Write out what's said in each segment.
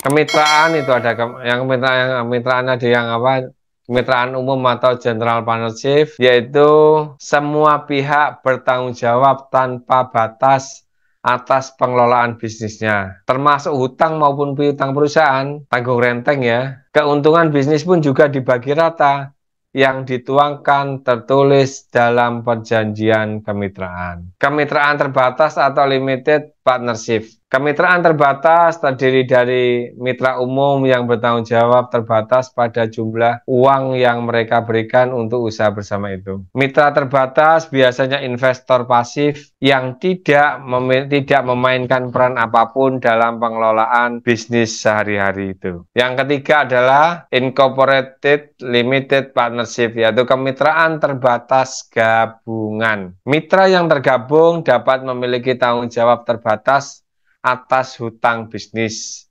Kemitraan itu ada kemitraan ada yang apa? Kemitraan umum atau general partnership, yaitu semua pihak bertanggung jawab tanpa batas atas pengelolaan bisnisnya, termasuk hutang maupun piutang perusahaan, tanggung renteng ya. Keuntungan bisnis pun juga dibagi rata yang dituangkan tertulis dalam perjanjian kemitraan. Kemitraan terbatas atau limited partnership. Kemitraan terbatas terdiri dari mitra umum yang bertanggung jawab terbatas pada jumlah uang yang mereka berikan untuk usaha bersama itu. Mitra terbatas biasanya investor pasif yang tidak memainkan peran apapun dalam pengelolaan bisnis sehari-hari itu. Yang ketiga adalah incorporated limited partnership, yaitu kemitraan terbatas gabungan. Mitra yang tergabung dapat memiliki tanggung jawab terbatas atas hutang bisnis.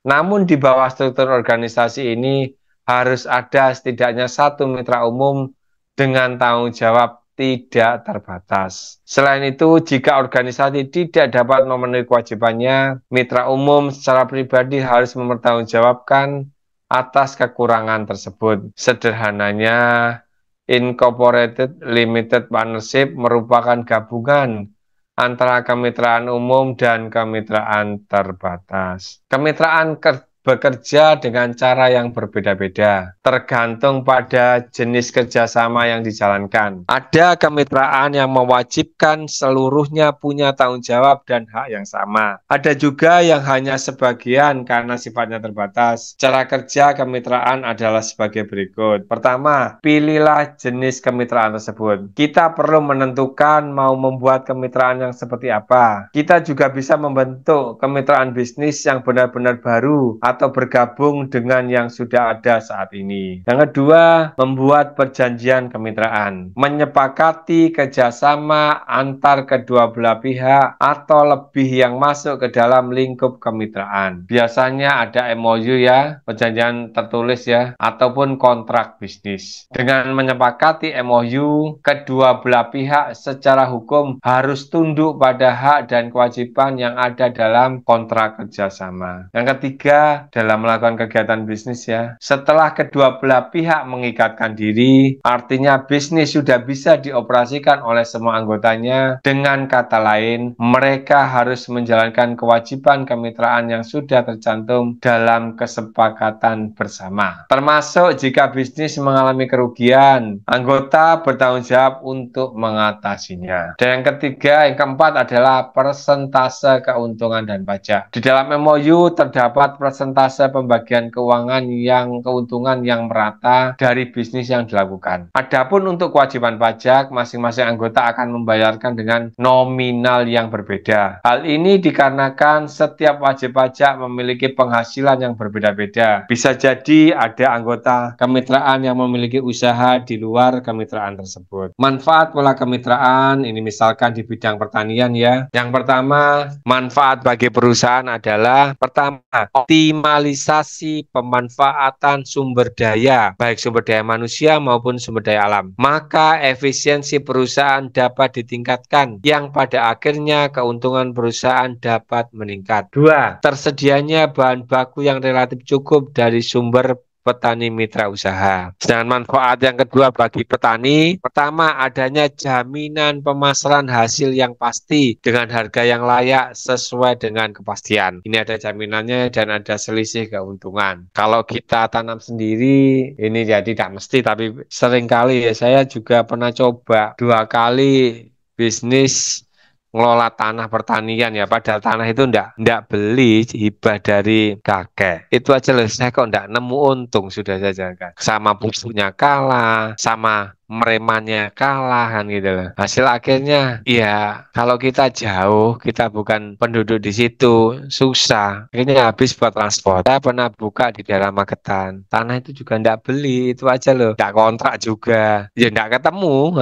Namun di bawah struktur organisasi ini harus ada setidaknya satu mitra umum dengan tanggung jawab tidak terbatas. Selain itu, jika organisasi tidak dapat memenuhi kewajibannya, mitra umum secara pribadi harus mempertanggungjawabkan atas kekurangan tersebut. Sederhananya, incorporated limited partnership merupakan gabungan antara kemitraan umum dan kemitraan terbatas. Kemitraan bekerja dengan cara yang berbeda-beda, tergantung pada jenis kerjasama yang dijalankan. Ada kemitraan yang mewajibkan seluruhnya punya tanggung jawab dan hak yang sama. Ada juga yang hanya sebagian karena sifatnya terbatas. Cara kerja kemitraan adalah sebagai berikut. Pertama, pilihlah jenis kemitraan tersebut. Kita perlu menentukan mau membuat kemitraan yang seperti apa. Kita juga bisa membentuk kemitraan bisnis yang benar-benar baru atau bergabung dengan yang sudah ada saat ini. Yang kedua, membuat perjanjian kemitraan. Menyepakati kerjasama antar kedua belah pihak atau lebih yang masuk ke dalam lingkup kemitraan. Biasanya ada MOU ya, perjanjian tertulis ya, ataupun kontrak bisnis. Dengan menyepakati MOU, kedua belah pihak secara hukum harus tunduk pada hak dan kewajiban yang ada dalam kontrak kerjasama. Yang ketiga, dalam melakukan kegiatan bisnis ya, setelah kedua belah pihak mengikatkan diri, artinya bisnis sudah bisa dioperasikan oleh semua anggotanya. Dengan kata lain, mereka harus menjalankan kewajiban kemitraan yang sudah tercantum dalam kesepakatan bersama. Termasuk jika bisnis mengalami kerugian, anggota bertanggung jawab untuk mengatasinya. Dan yang ketiga, yang keempat adalah persentase keuntungan dan pajak. Di dalam MOU terdapat persentase pembagian keuntungan yang merata dari bisnis yang dilakukan. Adapun untuk kewajiban pajak, masing-masing anggota akan membayarkan dengan nominal yang berbeda. Hal ini dikarenakan setiap wajib pajak memiliki penghasilan yang berbeda-beda. Bisa jadi ada anggota kemitraan yang memiliki usaha di luar kemitraan tersebut. Manfaat pola kemitraan ini misalkan di bidang pertanian ya. Yang pertama, manfaat bagi perusahaan adalah pertama, optimalisasi pemanfaatan sumber daya, baik sumber daya manusia maupun sumber daya alam. Maka efisiensi perusahaan dapat ditingkatkan, yang pada akhirnya keuntungan perusahaan dapat meningkat. Dua, tersedianya bahan baku yang relatif cukup dari sumber petani mitra usaha. Sedangkan manfaat yang kedua bagi petani, pertama adanya jaminan pemasaran hasil yang pasti dengan harga yang layak sesuai dengan kepastian. Ini ada jaminannya dan ada selisih keuntungan. Kalau kita tanam sendiri, ini ya tidak mesti, tapi seringkali ya saya juga pernah coba 2 kali bisnis ngelola tanah pertanian ya, padahal tanah itu ndak beli, hibah dari kakek. Itu aja loh, saya kok ndak nemu untung sudah saja kan. Sama pupuknya kalah, sama meremannya kalah kan gitu loh. Hasil akhirnya ya kalau kita jauh, kita bukan penduduk di situ, susah. Akhirnya habis buat transport. Saya pernah buka di daerah Magetan. Tanah itu juga ndak beli, itu aja loh. Ndak kontrak juga. Ya ndak ketemu.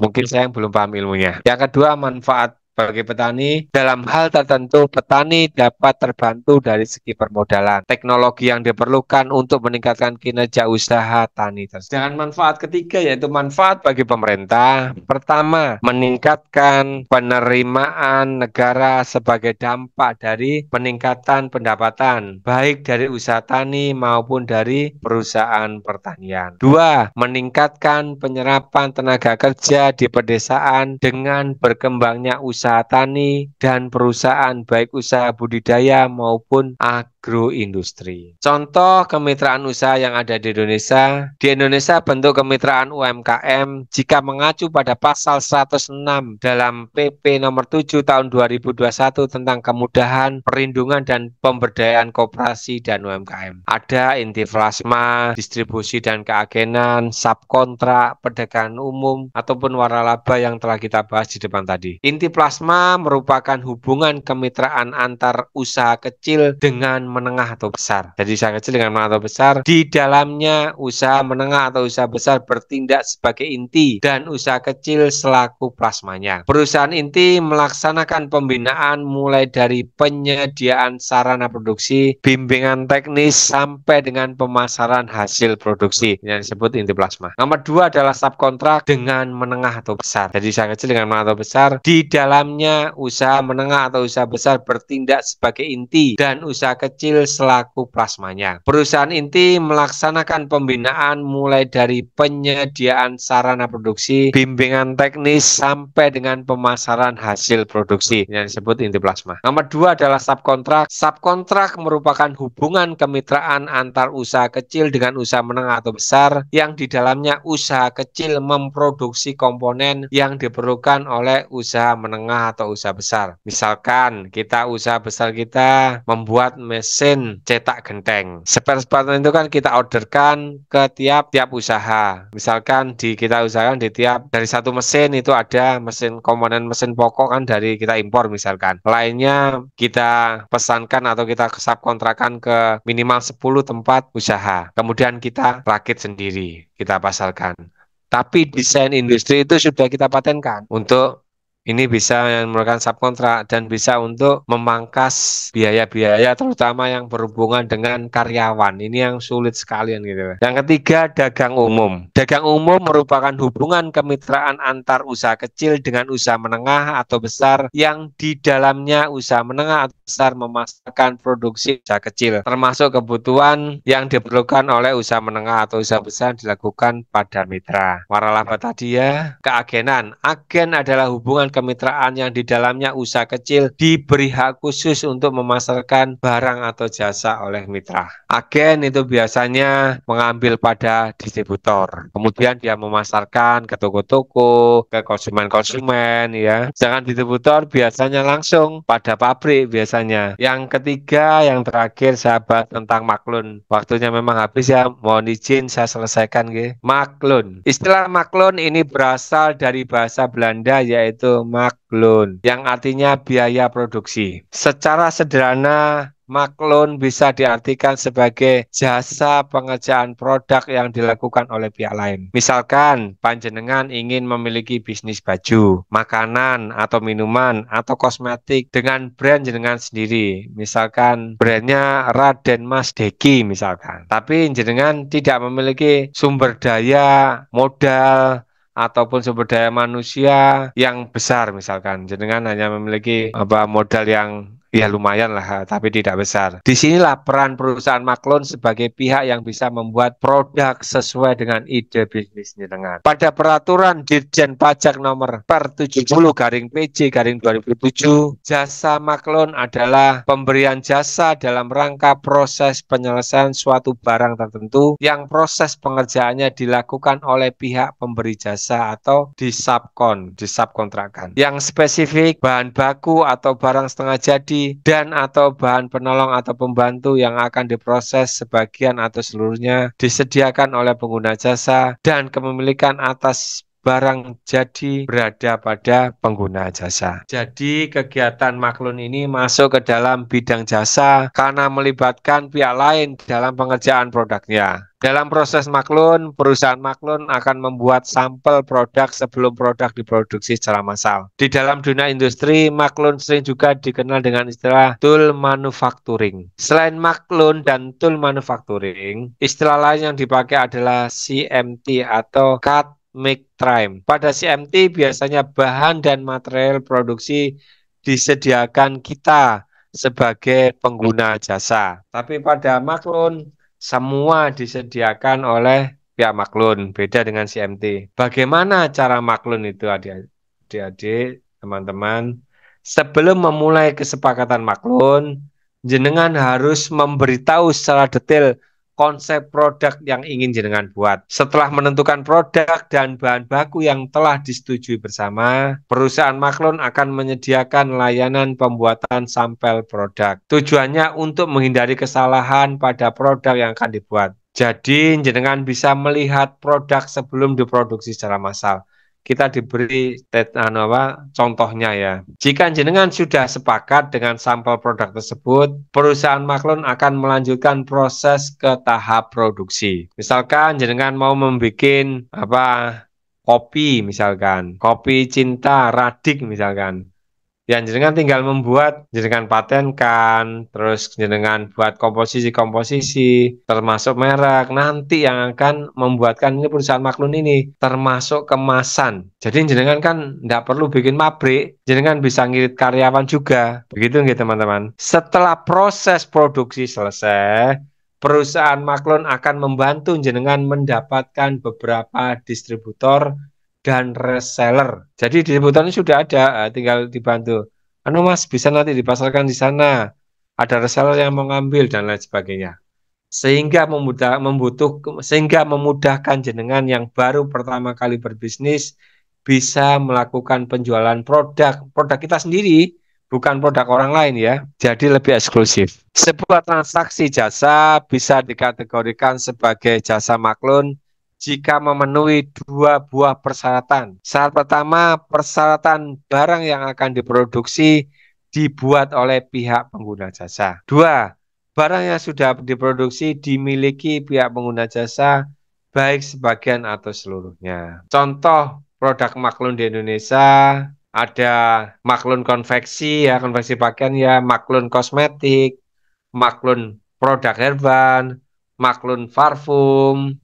Mungkin saya yang belum paham ilmunya. Yang kedua, manfaat bagi petani. Dalam hal tertentu, petani dapat terbantu dari segi permodalan, teknologi yang diperlukan untuk meningkatkan kinerja usaha tani tersebut. Dengan manfaat ketiga yaitu manfaat bagi pemerintah. Pertama, meningkatkan penerimaan negara sebagai dampak dari peningkatan pendapatan, baik dari usaha tani maupun dari perusahaan pertanian. Dua, meningkatkan penyerapan tenaga kerja di pedesaan dengan berkembangnya usaha tani dan perusahaan baik usaha budidaya maupun agroindustri. Contoh kemitraan usaha yang ada di Indonesia. Di Indonesia bentuk kemitraan UMKM jika mengacu pada pasal 106 dalam PP nomor 7 tahun 2021 tentang kemudahan, perlindungan dan pemberdayaan koperasi dan UMKM. Ada inti plasma, distribusi dan keagenan, subkontrak, perdagangan umum ataupun waralaba yang telah kita bahas di depan tadi. Inti plasma merupakan hubungan kemitraan antar usaha kecil dengan menengah atau besar. Jadi usaha kecil dengan menengah atau besar, di dalamnya usaha menengah atau usaha besar bertindak sebagai inti dan usaha kecil selaku plasmanya. Perusahaan inti melaksanakan pembinaan mulai dari penyediaan sarana produksi, bimbingan teknis sampai dengan pemasaran hasil produksi yang disebut inti plasma. Nomor dua adalah subkontrak dengan menengah atau besar. Jadi usaha kecil dengan menengah atau besar, di dalamnya usaha menengah atau usaha besar bertindak sebagai inti dan usaha kecil selaku plasmanya. Perusahaan inti melaksanakan pembinaan mulai dari penyediaan sarana produksi, bimbingan teknis sampai dengan pemasaran hasil produksi yang disebut inti plasma. Nomor dua adalah subkontrak. Subkontrak merupakan hubungan kemitraan antar usaha kecil dengan usaha menengah atau besar yang di dalamnya usaha kecil memproduksi komponen yang diperlukan oleh usaha menengah atau usaha besar. Misalkan usaha besar kita membuat mesin cetak genteng. Spare-spare itu kan kita orderkan ke tiap usaha. Misalkan kita usahakan dari satu mesin itu ada komponen mesin pokok kan dari kita impor misalkan. Lainnya kita pesankan atau kita subkontrakan ke minimal 10 tempat usaha. Kemudian kita rakit sendiri, kita pasarkan. Tapi desain industri itu sudah kita patenkan untuk ini bisa yang merupakan subkontrak dan bisa untuk memangkas biaya-biaya terutama yang berhubungan dengan karyawan. Ini yang sulit sekalian gitu. Yang ketiga, dagang umum. Dagang umum merupakan hubungan kemitraan antar usaha kecil dengan usaha menengah atau besar yang di dalamnya usaha menengah atau besar memasarkan produksi usaha kecil, termasuk kebutuhan yang diperlukan oleh usaha menengah atau usaha besar dilakukan pada mitra. Waralaba tadi ya, keagenan. Agen adalah hubungan kemitraan yang di dalamnya usaha kecil diberi hak khusus untuk memasarkan barang atau jasa oleh mitra. Agen itu biasanya mengambil pada distributor, kemudian dia memasarkan ke toko-toko, ke konsumen-konsumen ya. Sedangkan distributor biasanya langsung pada pabrik biasanya. Yang ketiga, yang terakhir sahabat tentang maklun. Waktunya memang habis ya, mohon izin saya selesaikan ya. Maklun. Istilah maklun ini berasal dari bahasa Belanda yaitu maklun, yang artinya biaya produksi. Secara sederhana, maklun bisa diartikan sebagai jasa pengerjaan produk yang dilakukan oleh pihak lain. Misalkan, panjenengan ingin memiliki bisnis baju, makanan, atau minuman, atau kosmetik dengan brand jenengan sendiri. Misalkan, brandnya Raden Mas Deki misalkan. Tapi jenengan tidak memiliki sumber daya, modal, ataupun sumber daya manusia yang besar misalkan. Jenengan hanya memiliki modal yang ya lumayan lah, tapi tidak besar. Disinilah peran perusahaan maklun sebagai pihak yang bisa membuat produk sesuai dengan ide bisnis jenengan. Pada peraturan Dirjen Pajak nomor per 70/PJ/2007, jasa maklun adalah pemberian jasa dalam rangka proses penyelesaian suatu barang tertentu yang proses pengerjaannya dilakukan oleh pihak pemberi jasa atau disubkontrakkan. Yang spesifik, bahan baku atau barang setengah jadi dan atau bahan penolong atau pembantu yang akan diproses sebagian atau seluruhnya disediakan oleh pengguna jasa dan kepemilikan atas barang jadi berada pada pengguna jasa. Jadi kegiatan maklun ini masuk ke dalam bidang jasa karena melibatkan pihak lain dalam pengerjaan produknya. Dalam proses maklun, perusahaan maklun akan membuat sampel produk sebelum produk diproduksi secara massal. Di dalam dunia industri, maklun sering juga dikenal dengan istilah tool manufacturing. Selain maklun dan tool manufacturing, istilah lain yang dipakai adalah CMT atau cut make trim. Pada CMT biasanya bahan dan material produksi disediakan kita sebagai pengguna jasa. Tapi pada maklun semua disediakan oleh pihak maklun, beda dengan CMT. Bagaimana cara maklun itu adik-adik, teman-teman? Sebelum memulai kesepakatan maklun, jenengan harus memberitahu secara detail konsep produk yang ingin jenengan buat. Setelah menentukan produk dan bahan baku yang telah disetujui bersama, perusahaan maklun akan menyediakan layanan pembuatan sampel produk. Tujuannya untuk menghindari kesalahan pada produk yang akan dibuat. Jadi, jenengan bisa melihat produk sebelum diproduksi secara massal. Kita diberi contohnya ya. Jika jenengan sudah sepakat dengan sampel produk tersebut, perusahaan maklun akan melanjutkan proses ke tahap produksi. Misalkan jenengan mau membuat kopi misalkan, kopi cinta Radik misalkan. Yang jenengan tinggal membuat, jenengan patenkan, terus jenengan buat komposisi-komposisi, termasuk merek. Nanti yang akan membuatkan ini perusahaan maklun ini, termasuk kemasan. Jadi jenengan kan tidak perlu bikin pabrik, jenengan bisa ngirit karyawan juga. Begitu nggih teman-teman. Setelah proses produksi selesai, perusahaan maklun akan membantu jenengan mendapatkan beberapa distributor dan reseller. Jadi distributornya sudah ada, tinggal dibantu. Mas, bisa nanti dipasarkan di sana. Ada reseller yang mau ngambil dan lain sebagainya. Sehingga memudahkan jenengan yang baru pertama kali berbisnis bisa melakukan penjualan produk kita sendiri, bukan produk orang lain ya. Jadi lebih eksklusif. Sebuah transaksi jasa bisa dikategorikan sebagai jasa maklun jika memenuhi dua buah persyaratan. Syarat pertama, persyaratan barang yang akan diproduksi dibuat oleh pihak pengguna jasa. Dua, barang yang sudah diproduksi dimiliki pihak pengguna jasa, baik sebagian atau seluruhnya. Contoh produk maklun di Indonesia, ada maklun konveksi ya, konveksi pakaian ya, maklun kosmetik, maklun produk herban, maklun parfum,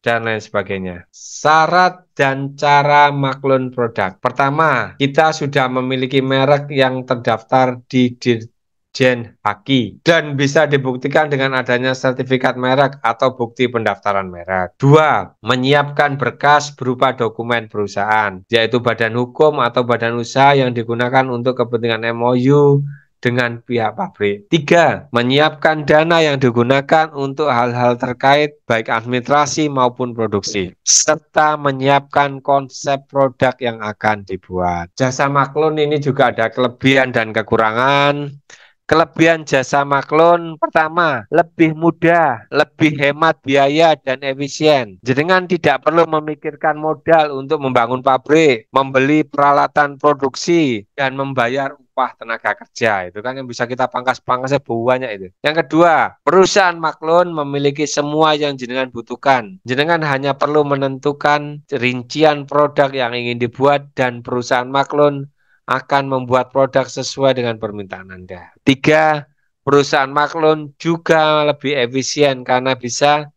dan lain sebagainya. Syarat dan cara maklun produk. Pertama, kita sudah memiliki merek yang terdaftar di Dirjen Haki dan bisa dibuktikan dengan adanya sertifikat merek atau bukti pendaftaran merek. Dua, menyiapkan berkas berupa dokumen perusahaan, yaitu badan hukum atau badan usaha yang digunakan untuk kepentingan MOU dengan pihak pabrik. Tiga, menyiapkan dana yang digunakan untuk hal-hal terkait baik administrasi maupun produksi, serta menyiapkan konsep produk yang akan dibuat. Jasa maklun ini juga ada kelebihan dan kekurangan. Kelebihan jasa maklun pertama, lebih mudah, lebih hemat biaya dan efisien. Jenengan tidak perlu memikirkan modal untuk membangun pabrik, membeli peralatan produksi, dan membayar upah tenaga kerja. Itu kan yang bisa kita pangkas-pangkasnya banyak itu. Yang kedua, perusahaan maklun memiliki semua yang jenengan butuhkan. Jenengan hanya perlu menentukan rincian produk yang ingin dibuat dan perusahaan maklun akan membuat produk sesuai dengan permintaan Anda. Tiga, perusahaan maklun juga lebih efisien karena bisa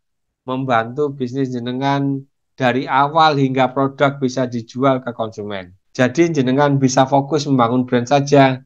membantu bisnis jenengan dari awal hingga produk bisa dijual ke konsumen. Jadi jenengan bisa fokus membangun brand saja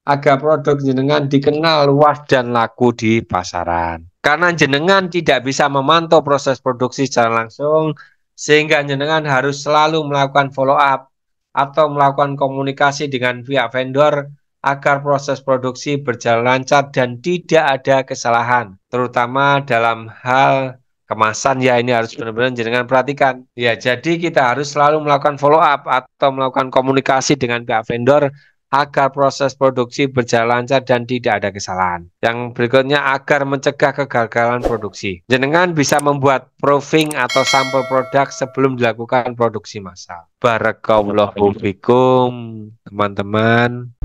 agar produk jenengan dikenal luas dan laku di pasaran. Karena jenengan tidak bisa memantau proses produksi secara langsung, sehingga jenengan harus selalu melakukan follow up atau melakukan komunikasi dengan pihak vendor agar proses produksi berjalan lancar dan tidak ada kesalahan, terutama dalam hal kemasan ya, ini harus benar-benar jenengan perhatikan. Ya, jadi kita harus selalu melakukan follow up atau melakukan komunikasi dengan pihak vendor agar proses produksi berjalan lancar dan tidak ada kesalahan. Yang berikutnya, agar mencegah kegagalan produksi. Jenengan bisa membuat proofing atau sampel produk sebelum dilakukan produksi massal. Barakallahu fikum, teman-teman.